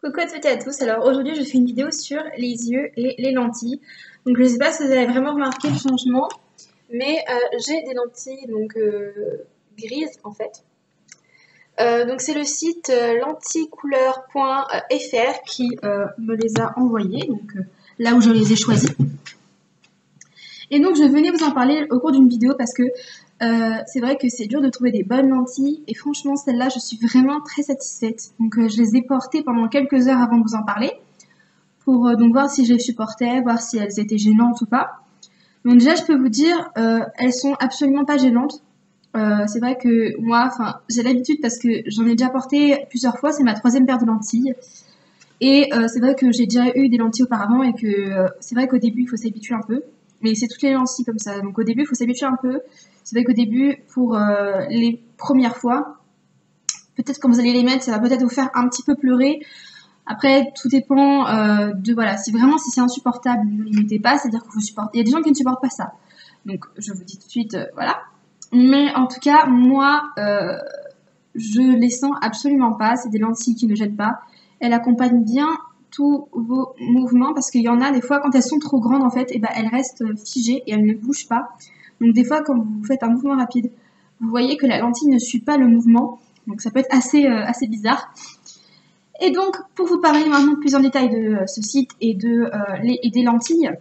Coucou à toutes et à tous, alors aujourd'hui je fais une vidéo sur les yeux et les lentilles. Donc je ne sais pas si vous avez vraiment remarqué le changement, mais j'ai des lentilles grises en fait. Donc c'est le site lentilles-couleurs.fr qui me les a envoyées, donc là où je les ai choisies. Et donc je venais vous en parler au cours d'une vidéo parce que c'est vrai que c'est dur de trouver des bonnes lentilles et franchement celles-là je suis vraiment très satisfaite. Donc je les ai portées pendant quelques heures avant de vous en parler pour donc voir si je les supportais, voir si elles étaient gênantes ou pas. Donc déjà je peux vous dire elles sont absolument pas gênantes. C'est vrai que moi j'ai l'habitude parce que j'en ai déjà porté plusieurs fois, c'est ma 3e paire de lentilles. Et c'est vrai que j'ai déjà eu des lentilles auparavant et que c'est vrai qu'au début il faut s'habituer un peu. Mais c'est toutes les lentilles comme ça. Donc au début, il faut s'habituer un peu. C'est vrai qu'au début, pour les premières fois, peut-être quand vous allez les mettre, ça va peut-être vous faire un petit peu pleurer. Après, tout dépend de, voilà, si c'est insupportable, ne les mettez pas. C'est-à-dire que vous supportez. Il y a des gens qui ne supportent pas ça. Donc je vous dis tout de suite, voilà. Mais en tout cas, moi, je les sens absolument pas. C'est des lentilles qui ne gênent pas. Elles accompagnent bien tous vos mouvements parce qu'il y en a des fois quand elles sont trop grandes en fait, et ben elles restent figées et elles ne bougent pas. Donc des fois quand vous faites un mouvement rapide, vous voyez que la lentille ne suit pas le mouvement. Donc ça peut être assez bizarre. Et donc pour vous parler maintenant plus en détail de ce site et des lentilles,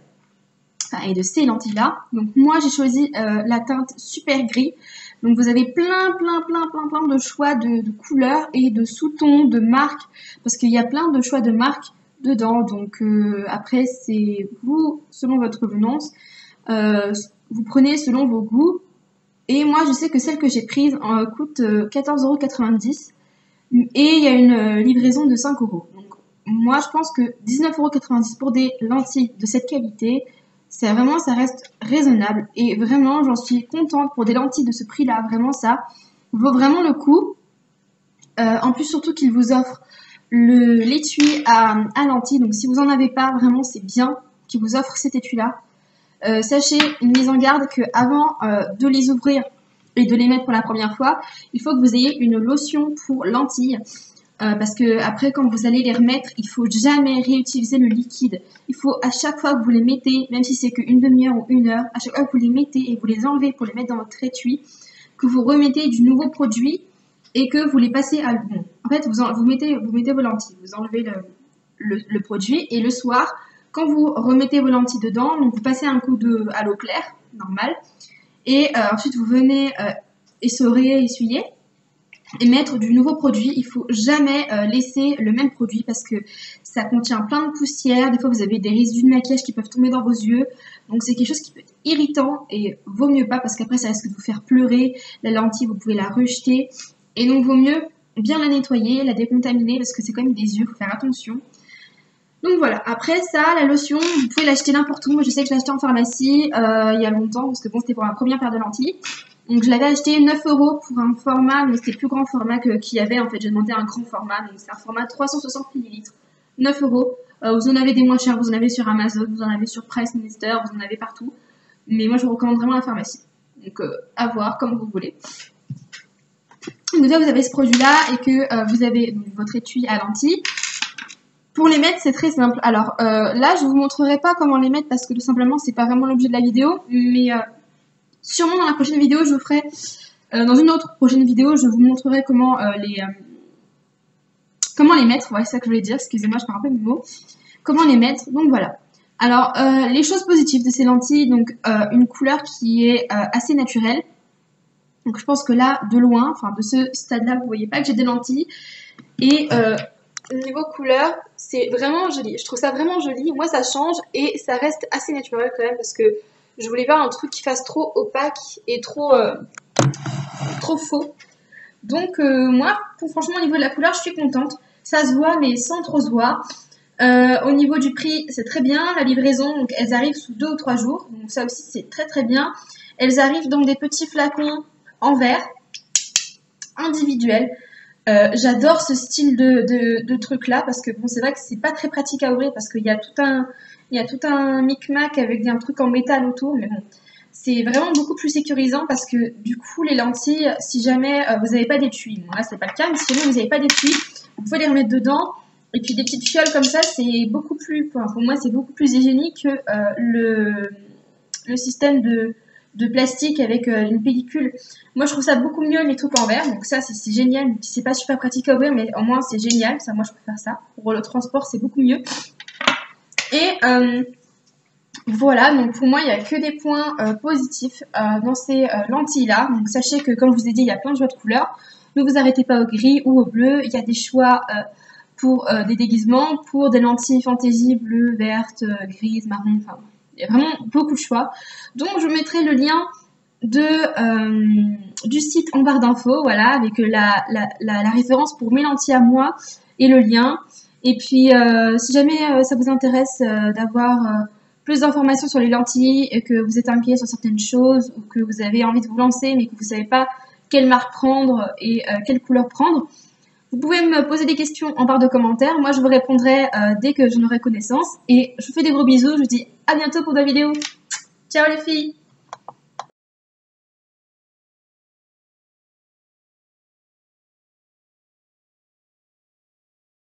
et de ces lentilles là. Donc moi j'ai choisi la teinte super gris. Donc vous avez plein de choix de couleurs et de sous-tons, de marques, parce qu'il y a plein de choix de marques dedans. Donc après c'est vous, selon votre convenance, vous prenez selon vos goûts. Et moi je sais que celle que j'ai prise coûte 14,90 € et il y a une livraison de 5 €. Donc moi je pense que 19,90 € pour des lentilles de cette qualité, ça reste raisonnable et vraiment j'en suis contente pour des lentilles de ce prix là, vraiment ça vaut vraiment le coup. En plus surtout qu'ils vous offrent l'étui à lentilles, donc si vous en avez pas, vraiment c'est bien qu'ils vous offrent cet étui là. Sachez une mise en garde que avant de les ouvrir et de les mettre pour la première fois, il faut que vous ayez une lotion pour lentilles. Parce que après quand vous allez les remettre, il faut jamais réutiliser le liquide. Il faut à chaque fois que vous les mettez, même si c'est qu'une demi-heure ou 1 heure, à chaque fois que vous les mettez et vous les enlevez pour les mettre dans votre étui, que vous remettez du nouveau produit et que vous les passez à l'eau. En fait, vous mettez vos lentilles, vous enlevez le produit et le soir, quand vous remettez vos lentilles dedans, donc vous passez un coup à l'eau claire, normal, et ensuite vous venez essuyer et mettre du nouveau produit. Il faut jamais laisser le même produit parce que ça contient plein de poussière. Des fois, vous avez des résidus de maquillage qui peuvent tomber dans vos yeux. Donc, c'est quelque chose qui peut être irritant et vaut mieux pas parce qu'après, ça risque de vous faire pleurer. La lentille, vous pouvez la rejeter. Et donc, vaut mieux bien la nettoyer, la décontaminer parce que c'est quand même des yeux, il faut faire attention. Donc voilà, après ça, la lotion, vous pouvez l'acheter n'importe où. Moi, je sais que je l'ai acheté en pharmacie il y a longtemps parce que bon, c'était pour ma première paire de lentilles. Donc je l'avais acheté 9 € pour un format, mais c'était le plus grand format qu'il y avait. En fait, j'ai demandé un grand format, donc c'est un format 360 ml. 9 €. Vous en avez des moins chers, vous en avez sur Amazon, vous en avez sur Price Minister, vous en avez partout. Mais moi, je vous recommande vraiment la pharmacie. Donc à voir comme vous voulez. Donc là, vous avez ce produit-là et que vous avez donc, votre étui à lentilles. Pour les mettre, c'est très simple. Alors là, je vous montrerai pas comment les mettre parce que tout simplement, c'est pas vraiment l'objet de la vidéo, mais sûrement dans la prochaine vidéo, je vous ferai, dans une autre prochaine vidéo, je vous montrerai comment les mettre. Ouais, c'est ça que je voulais dire, excusez-moi, je perds un peu mes mots. Comment les mettre, donc voilà. Alors, les choses positives de ces lentilles, donc une couleur qui est assez naturelle. Donc je pense que là, de loin, enfin de ce stade-là, vous voyez pas que j'ai des lentilles. Et niveau couleur, c'est vraiment joli. Je trouve ça vraiment joli. Moi, ça change et ça reste assez naturel quand même parce que je voulais pas un truc qui fasse trop opaque et trop faux. Donc moi, franchement, au niveau de la couleur, je suis contente. Ça se voit, mais sans trop se voir. Au niveau du prix, c'est très bien. La livraison, donc elles arrivent sous 2 ou 3 jours. Donc ça aussi, c'est très bien. Elles arrivent dans des petits flacons en verre, individuels. J'adore ce style de truc là parce que bon, c'est vrai que c'est pas très pratique à ouvrir parce qu'il y a tout un micmac avec un truc en métal autour, mais bon, c'est vraiment beaucoup plus sécurisant parce que du coup les lentilles, si jamais vous n'avez pas d'étui, bon là c'est pas le cas, mais si jamais vous n'avez pas d'étui, vous pouvez les remettre dedans Et puis des petites fioles comme ça, c'est beaucoup plus, enfin, pour moi, c'est beaucoup plus hygiénique que le système de plastique avec une pellicule. Moi, je trouve ça beaucoup mieux les trucs en verre. Donc ça, c'est génial. C'est pas super pratique à ouvrir, mais au moins c'est génial. Ça, moi, je préfère ça. Pour le transport, c'est beaucoup mieux. Et voilà, donc pour moi, il n'y a que des points positifs dans ces lentilles-là. Donc sachez que, comme je vous ai dit, il y a plein de choix de couleurs. Ne vous arrêtez pas au gris ou au bleu. Il y a des choix pour des déguisements, pour des lentilles fantaisie bleues, vertes, grises, marron, enfin, il y a vraiment beaucoup de choix. Donc je mettrai le lien du site en barre d'infos, voilà, avec la référence pour mes lentilles à moi et le lien. Et puis si jamais ça vous intéresse d'avoir plus d'informations sur les lentilles et que vous êtes inquiet sur certaines choses ou que vous avez envie de vous lancer mais que vous ne savez pas quelle marque prendre et quelle couleur prendre, vous pouvez me poser des questions en barre de commentaires. Moi, je vous répondrai dès que j'en aurai connaissance. Et je vous fais des gros bisous. Je vous dis à bientôt pour de vidéos. Ciao les filles!